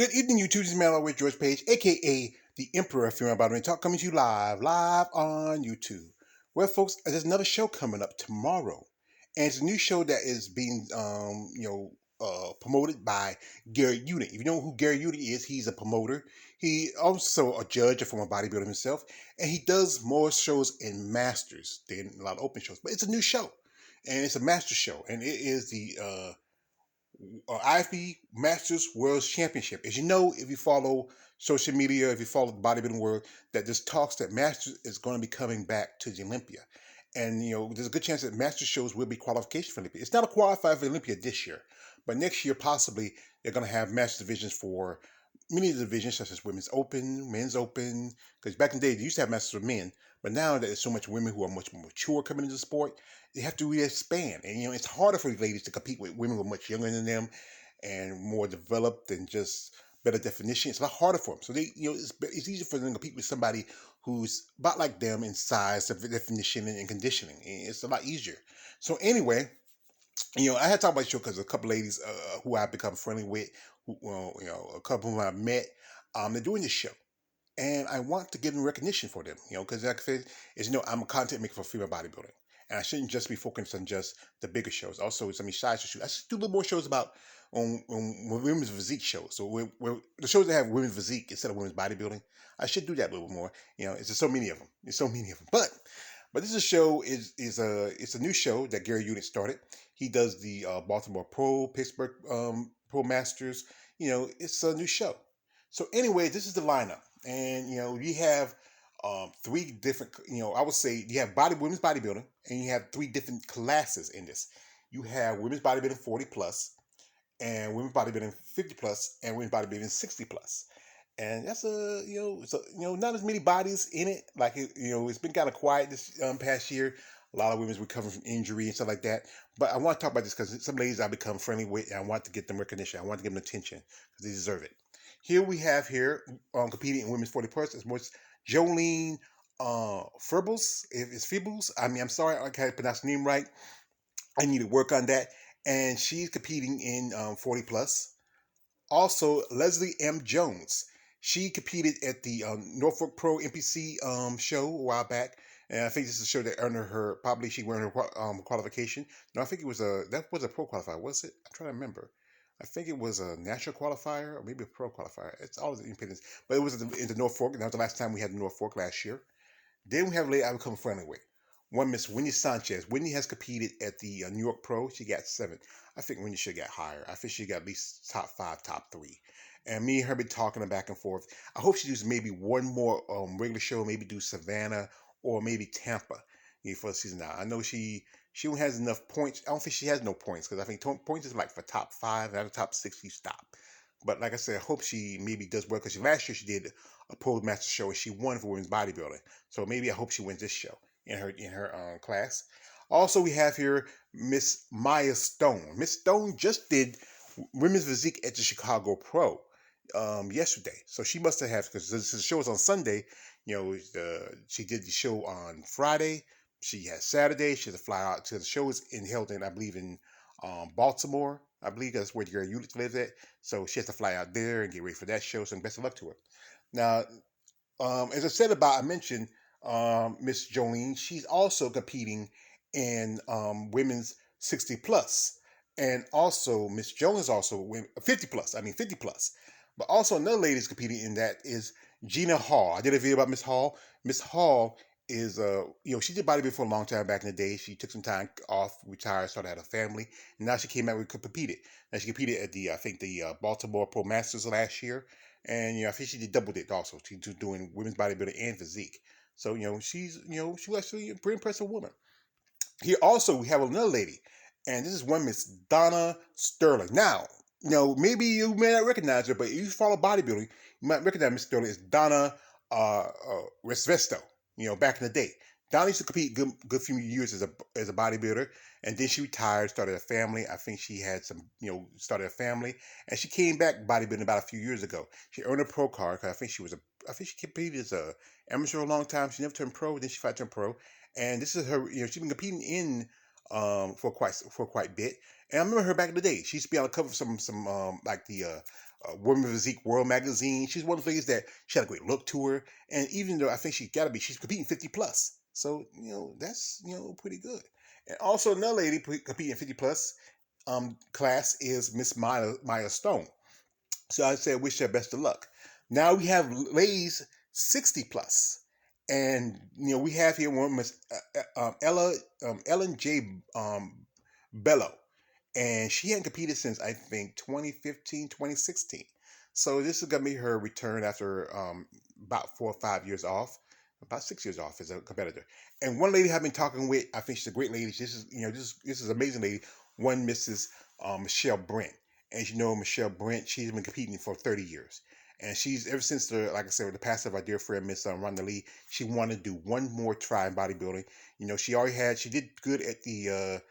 Good evening, YouTube. This is man with George Page, aka the Emperor of Female Bodybuilding Talk, coming to you live on YouTube. Well, folks, there's another show coming up tomorrow, and it's a new show that is being, promoted by Gary Unit. If you know who Gary Unit is, he's a promoter. He also a judge, a former bodybuilder himself, and he does more shows in masters than a lot of open shows. But it's a new show, and it's a master show, and it is the IFB Masters World Championship. As you know, if you follow social media, if you follow the bodybuilding world, that there's talks that Masters is going to be coming back to the Olympia. And, there's a good chance that Masters shows will be qualification for Olympia. It's not a qualifier for Olympia this year, but next year, possibly, they're going to have Masters divisions for many of the divisions, such as Women's Open, Men's Open, because back in the day, they used to have Masters for men, but now that there's so much women who are much more mature coming into the sport, they have to really expand. And, it's harder for these ladies to compete with women who are much younger than them and more developed and just better definition. It's a lot harder for them. So it's easier for them to compete with somebody who's about like them in size, definition, and conditioning. It's a lot easier. So anyway, I had to talk about the show because a couple ladies who I've become friendly with, a couple who I've met, they're doing this show. And I want to give them recognition for them, because like I said, I'm a content maker for female bodybuilding. And I shouldn't just be focused on just the bigger shows. Also, some side shows. I should do a little more shows about on women's physique shows. So where the shows that have women's physique instead of women's bodybuilding, I should do that a little bit more. It's just so many of them. There's so many of them. But this is a show it's a new show that Gary Unit started. He does the Baltimore Pro, Pittsburgh Pro Masters. It's a new show. So anyway, this is the lineup, and we have three different. I would say you have women's bodybuilding, and you have three different classes in this. You have women's bodybuilding 40 plus, and women's bodybuilding 50 plus, and women's bodybuilding 60 plus. And that's not as many bodies in it. Like it's been kind of quiet this past year. A lot of women's recovering from injury and stuff like that. But I want to talk about this because some ladies I've become friendly with, and I want to get them recognition. I want to give them attention because they deserve it. Here we have competing in women's 40 plus is Jolene Feebles. It's Feebles. I'm sorry, I can't pronounce the name right. I need to work on that. And she's competing in 40 plus. Also, Leslie M. Jones. She competed at the Norfolk Pro NPC show a while back, and I think this is a show that earned her. Probably she earned her qualification. No, I think it was that was a pro qualifier, was it? I'm trying to remember. I think it was a national qualifier or maybe a pro qualifier. It's all the independents, but it was in the Norfolk, and that was the last time we had the Norfolk last year. Then we have a lady I become friendly with. One Miss Winnie Sanchez. Winnie has competed at the New York Pro. She got 7th. I think Winnie should get higher. I think she got at least top 5, top 3. And me and her been talking back and forth. I hope she does maybe one more regular show, maybe do Savannah or maybe Tampa for the season now. I know she has enough points. I don't think she has no points because I think points is like for top 5, out of top 6 you stop. But like I said, I hope she maybe does well because last year she did a Pro Master show and she won for women's bodybuilding. So maybe I hope she wins this show in her class. Also, we have here Miss Maya Stone. Miss Stone just did women's physique at the Chicago Pro yesterday. So she must have because the show was on Sunday. She did the show on Friday. She had Saturday. She had to fly out to the show is held in, I believe, in Baltimore. I believe that's where Gary Unit lives at. So she has to fly out there and get ready for that show. So best of luck to her. Now, as I mentioned Miss Jolene. She's also competing in women's 60 plus. And also Miss Jones also 50 plus. 50 plus. But also another lady is competing in that is Gina Hall. I did a video about Miss Hall. Miss Hall is she did bodybuilding for a long time back in the day. She took some time off, retired, started had a family, and now she came out and competed. Now she competed at the Baltimore Pro Masters last year, and I think she did double it also. She's doing women's bodybuilding and physique. So she's actually a pretty impressive woman. Here also we have another lady, and this is one Miss Donna Sterling. Now maybe you may not recognize her, but if you follow bodybuilding, you might recognize Miss Sterling as Donna Resvesto. Back in the day. Donna used to compete good few years as a bodybuilder, and then she retired, started a family. I think she had started a family, and she came back bodybuilding about a few years ago. She earned a pro card because I think she competed as a amateur a long time. She never turned pro, then she finally turned pro, and this is her. She's been competing in for quite a bit. And I remember her back in the day. She used to be on the cover of some like the Women Physique World magazine. She's one of the ladies that she had a great look to her, and even though I think she's competing 50 plus, so that's pretty good. And also another lady competing 50 plus class is Miss Maya Stone. So I said, wish her best of luck. Now we have ladies 60 plus, and we have here one Miss Ellen J. Bello, and she hadn't competed since I think 2015, 2016. So this is gonna be her return after about 4 or 5 years off, about 6 years off as a competitor. And one lady I've been talking with, I think she's a great lady. This is this is an amazing lady. One Mrs. Michelle Brent. As you know, Michelle Brent, she's been competing for 30 years. And she's ever since like I said, the passing of our dear friend Miss Rhonda Lee, she wanted to do one more try in bodybuilding. She did good at the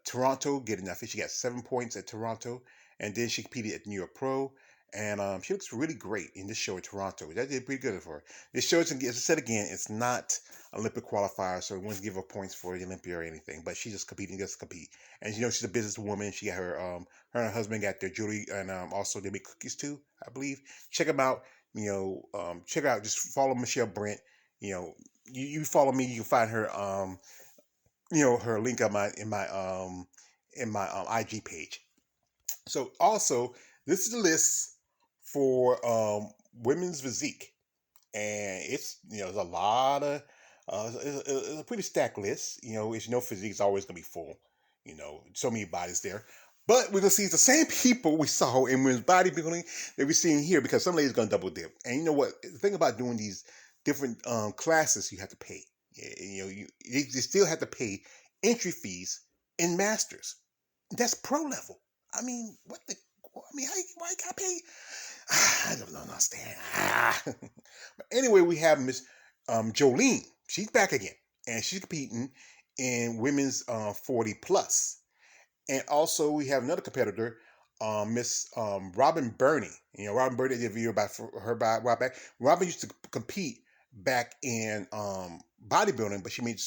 Toronto, I think she got 7 points at Toronto, and then she competed at New York Pro, and she looks really great in this show at Toronto. That did pretty good for her. This show, as I said again, it's not Olympic qualifier, so we won't give her points for the Olympia or anything. But she's just competing, just compete. And she's a businesswoman. She got her and her husband got their jewelry, and also they make cookies too, I believe. Check them out. Check out. Just follow Michelle Brent. You follow me, you can find her. Her link on my IG page. So also, this is the list for women's physique, and it's there's a lot of it's a pretty stacked list. As physique's always gonna be full. So many bodies there. But we're gonna see the same people we saw in women's bodybuilding that we're seeing here, because some ladies gonna double dip. And you know what? The thing about doing these different classes, you have to pay. You still have to pay entry fees in masters. That's pro level. I mean, what the? I mean, why you gotta pay? I don't understand. But anyway, we have Miss Jolene. She's back again, and she's competing in women's 40 plus. And also we have another competitor, Miss Robin Burney. Robin Burney did a video about her by a while back. Robin used to compete back in bodybuilding, but she made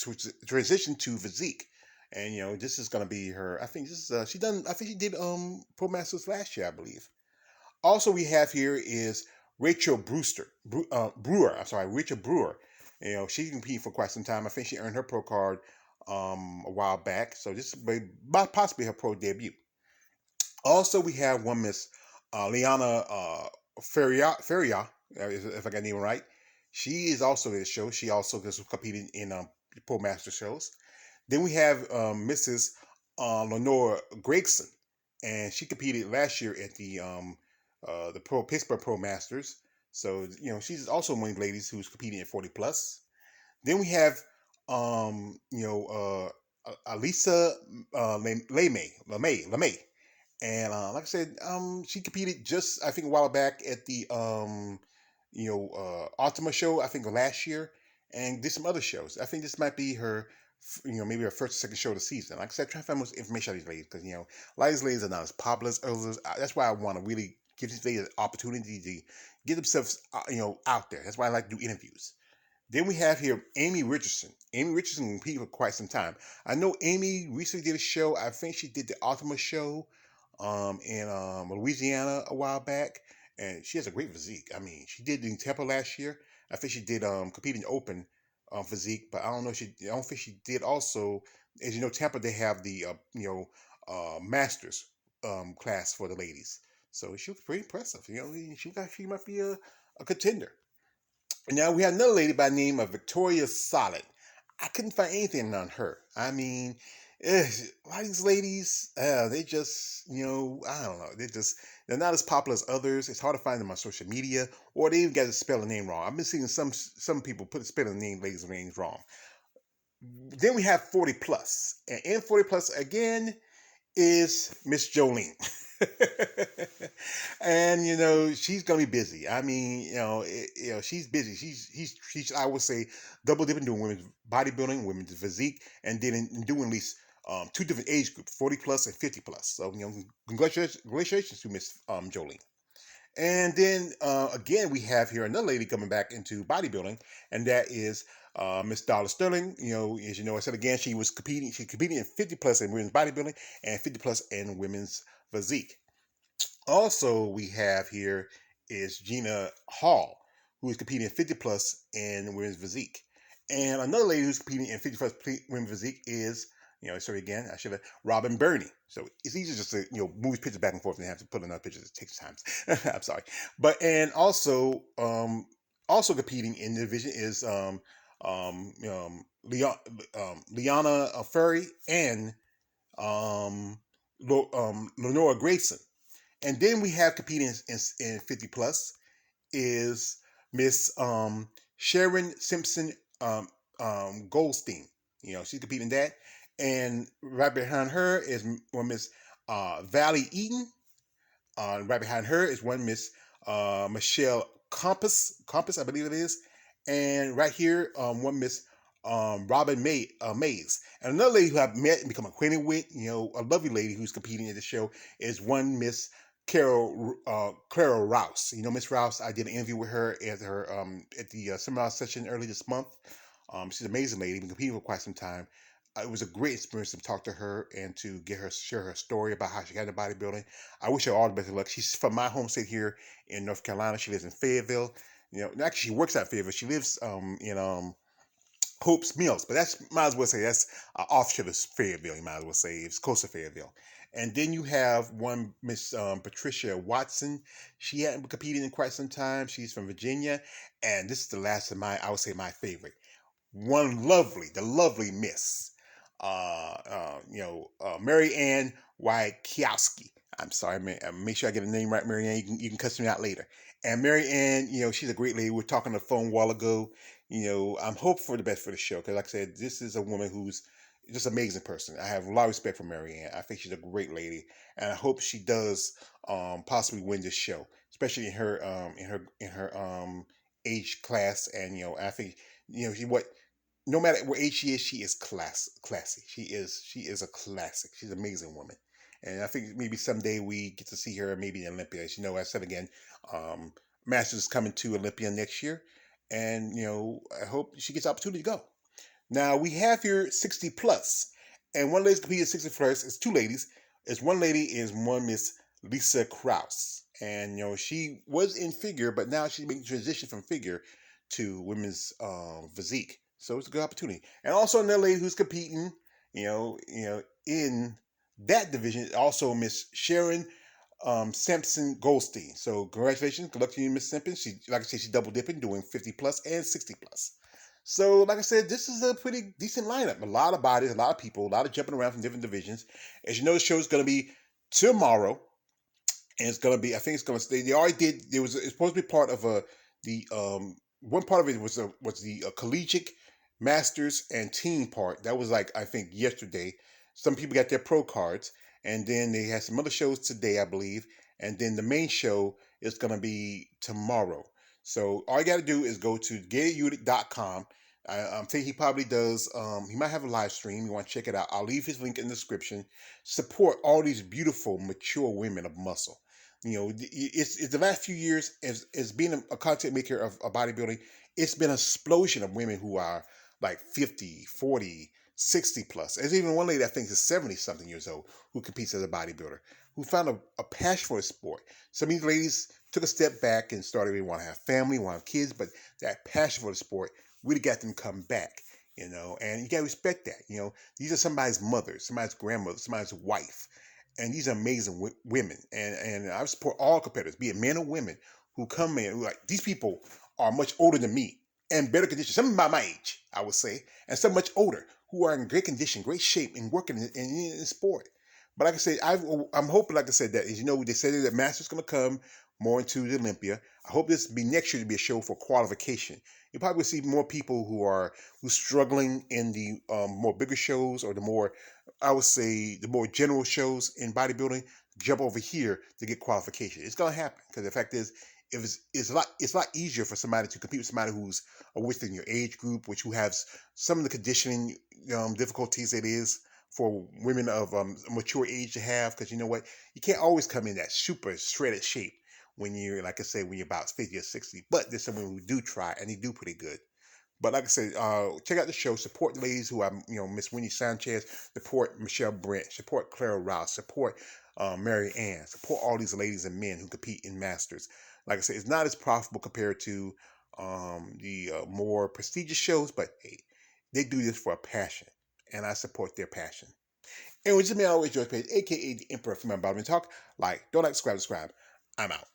transition to physique. And this is gonna be her. I think this is she done. I think she did Pro Masters last year, I believe. Also, we have here is Rachel Brewer. I'm sorry, Rachel Brewer. She's competing for quite some time. I think she earned her pro card a while back. So this is possibly her pro debut. Also, we have one Miss Liana Feria, if I got the name right. She is also in the show. She also is competing in Pro Master shows. Then we have Mrs. Lenore Gregson, and she competed last year at the Pittsburgh Pro Masters. So she's also one of the ladies who's competing at 40 plus. Then we have Alisa LeMay. And like I said, she competed just I think a while back at the Ultima show, I think last year, and did some other shows. I think this might be her maybe her first or second show of the season. Like I said, I'm trying to find more information on these ladies, because a lot of these ladies are not as popular as others. That's why I want to really give these ladies an opportunity to get themselves out there. That's why I like to do interviews. Then we have here Amy Richardson. Amy Richardson competed for quite some time. I know Amy recently did a show. I think she did the Ultima show in Louisiana a while back, and she has a great physique. I mean, she did in Tampa last year. I think she did compete in open physique, but I don't know. I don't think she did also. As you know, Tampa they have the masters class for the ladies, so she was pretty impressive. She might be a contender. Now we have another lady by the name of Victoria Solid. I couldn't find anything on her. I mean, a lot of these ladies, they just, I don't know. They're not as popular as others. It's hard to find them on social media, or they even got to spell the name wrong. I've been seeing some people spelling ladies' names wrong. Then we have 40 plus, and in 40 plus again is Miss Jolene. And she's gonna be busy. I mean, she's busy. She's I would say double dipping, doing women's bodybuilding, women's physique, and then doing at least two different age groups, 40 plus and 50 plus. So congratulations to Miss Jolene. And then again, we have here another lady coming back into bodybuilding, and that is Miss Darla Sterling. As you know, I said again, she was competing. She's competing in 50 plus in women's bodybuilding and 50 plus in women's physique. Also, we have here is Gina Hall, who is competing in 50 plus in women's physique. And another lady who's competing in 50 plus women's physique is, sorry again, I should have, Robin Burney. So it's easy just to, move pictures back and forth and have to put another picture. It takes time. I'm sorry. But, and also competing in the division is Liana Ferry and Lenora Grayson. And then we have competing in 50 plus is Miss Sharon Simpson Goldstein. She's competing in that. And right behind her is one Miss Valley Eaton. Right behind her is one Miss Michelle Compass, I believe it is. And right here, one Miss Robin Mays. And another lady who I've met and become acquainted with, a lovely lady who's competing in the show, is one Miss Clara Rouse. Miss Rouse, I did an interview with her at the seminar session early this month. She's an amazing lady, been competing for quite some time. It was a great experience to talk to her and to share her story about how she got into bodybuilding. I wish her all the best of luck. She's from my home state here in North Carolina. She lives in Fayetteville. Actually, she works at Fayetteville. She lives in Hope's Mills, but that's, might as well say, that's offshoot of Fayetteville. You might as well say it's close to Fayetteville. And then you have one Miss Patricia Watson. She hadn't competed in quite some time. She's from Virginia, and this is the last of I would say my favorite. The lovely Miss, Mary Ann Wajkowski. I'm sorry, man. Make sure I get the name right, Mary Ann. You can cuss me out later. And Mary Ann, she's a great lady. We were talking on the phone a while ago. I'm hoping for the best for the show because, like I said, this is a woman who's just an amazing person. I have a lot of respect for Mary Ann. I think she's a great lady, and I hope she does possibly win this show, especially in her age class. And I think no matter what age she is classy. She is a classic. She's an amazing woman. And I think maybe someday we get to see her maybe in Olympia. As you know, I said again, Masters is coming to Olympia next year. And, I hope she gets the opportunity to go. Now, we have here 60 plus. And one lady's competing at 60 plus. It's two ladies. It's one lady is one Miss Lisa Krause. And, she was in figure, but now she's making transition from figure to women's physique. So it's a good opportunity. And also another lady who's competing, in that division, also Miss Sharon Sampson Goldstein. So congratulations, good luck to you, Miss Simpson. She, like I said, she's double dipping, doing 50 plus and 60 plus. So, like I said, this is a pretty decent lineup. A lot of bodies, a lot of people, a lot of jumping around from different divisions. As you know, the show is going to be tomorrow, and it's going to be. I think it's going to stay. They already did. It's supposed to be part of the one part of it was the collegiate masters and team part. That was like I think yesterday. Some people got their pro cards, and then they had some other shows today, I believe, and then the main show is going to be tomorrow. So all you got to do is go to gatorunit.com. I think he probably does. He might have a live stream. You want to check it out? I'll leave his link in the description. Support all these beautiful, mature women of muscle. It's the last few years as being a content maker of bodybuilding, it's been an explosion of women who are like 50, 40, 60 plus. There's even one lady I think is 70 something years old who competes as a bodybuilder, who found a passion for the sport. Some of these ladies took a step back and started to want to have family, want to have kids, but that passion for the sport really got them to come back, and you got to respect that. These are somebody's mother, somebody's grandmother, somebody's wife. And these are amazing women. And I support all competitors, be it men or women, who come in, who like, these people are much older than me and better condition. Some by my age, I would say, and some much older, who are in great condition, great shape, and working in sport. But like I said, I'm hoping, like I said, that as you know, they said that Masters going to come more into the Olympia. I hope this be next year to be a show for qualification. You probably will see more people who's struggling in the more bigger shows or the more, I would say, the more general shows in bodybuilding, jump over here to get qualification. It's going to happen because the fact is, if it's a lot easier for somebody to compete with somebody who's within your age group, which who has some of the conditioning difficulties it is for women of mature age to have. Because you know what, you can't always come in that super shredded shape when you're, like I said, when you're about 50 or 60. But there's someone who do try and they do pretty good. But like I said, check out the show. Support the ladies who are, Miss Winnie Sanchez. Support Michelle Brent. Support Clara Rouse. Support Mary Ann. Support all these ladies and men who compete in Masters. Like I said, it's not as profitable compared to the more prestigious shows, but hey, they do this for a passion, and I support their passion. And with me, I always George Page, aka the Emperor from my Bodybuilding Talk. Don't like, subscribe. I'm out.